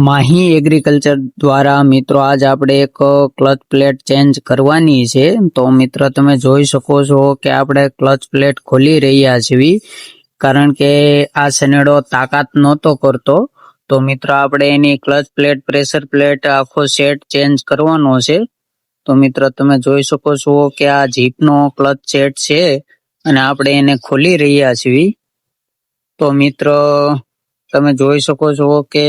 Mahi agriculture દ્વારા મિત્રો આજ આપણે એક ક્લચ પ્લેટ ચેન્જ કરવાની છે. તો મિત્ર તમે જોઈ શકો છો કે આપણે ક્લચ પ્લેટ ખોલી રહ્યા છીએ, કારણ કે આ સનેડો તાકાત નહોતો કરતો. તો મિત્રો આપણે એની ક્લચ પ્લેટ, પ્રેશર પ્લેટ આખો સેટ ચેન્જ કરવાનો છે. તો મિત્ર તમે જોઈ શકો છો કે આ જીપનો ક્લચ સેટ છે અને આપણે એને ખોલી રહ્યા છીએ. તો મિત્ર તમે જોઈ શકો છો કે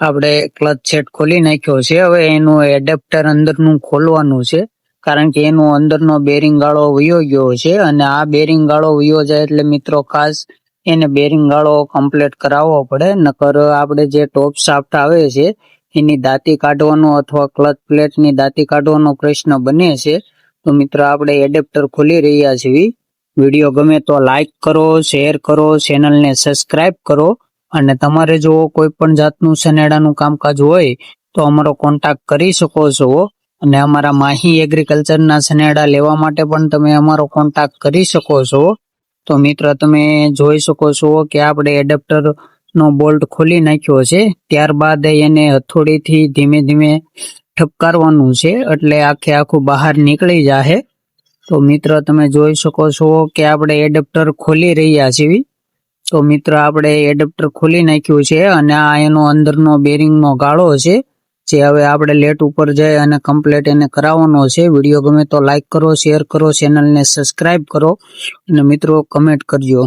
આપણે ક્લચ સેટ ખોલી નાખ્યો છે. હવે એનું એડેપ્ટર અંદરનું ખોલવાનું છે, કારણ કે એનો અંદરનો બેરિંગ ગાળો વયો ગયો છે અને આ બેરિંગ ગાળો વયો જાય એટલે મિત્રો ખાસ એને બેરિંગ ગાળો કમ્પ્લીટ કરાવવો પડે. નકર આપણે જે ટોપ શાફ્ટ આવે છે એની દાંતી કાઢવાનો અથવા ક્લચ પ્લેટની દાંતી કાઢવાનો પ્રશ્ન બને છે. તો મિત્રો આપણે એડેપ્ટર ખોલી રહ્યા છીએ. વિડીયો ગમે તો લાઈક કરો, શેર કરો, ચેનલને સબસ્ક્રાઇબ કરો. અને તમારે જો કોઈ પણ જાતનું સનેડાનું કામકાજ હોય તો અમારો કોન્ટેક્ટ કરી શકો છો. અને અમારા માહી એગ્રીકલ્ચરના સનેડા લેવા માટે પણ તમે અમારો કોન્ટેક્ટ કરી શકો છો. તો મિત્ર તમે જોઈ શકો છો કે આપણે એડેપ્ટર નો બોલ્ટ ખોલી નાખ્યો છે. ત્યારબાદ એને હથોડીથી ધીમે ધીમે ઠપકારવાનું છે, એટલે આખું બહાર નીકળી જાહે. તો મિત્ર તમે જોઈ શકો છો કે આપણે એડેપ્ટર ખોલી રહ્યા છીએ. તો મિત્ર આપણે એડેપ્ટર ખોલી નાખ્યું છે અને આ એનો અંદરનો બેરિંગનો ગાળો છે, જે હવે આપણે લેટ ઉપર જઈ અને કમ્પ્લીટ એને કરાવવાનો છે. વિડીયો ગમે તો લાઈક કરો, શેર કરો, ચેનલને સબસ્ક્રાઇબ કરો અને મિત્રો કમેન્ટ કરજો.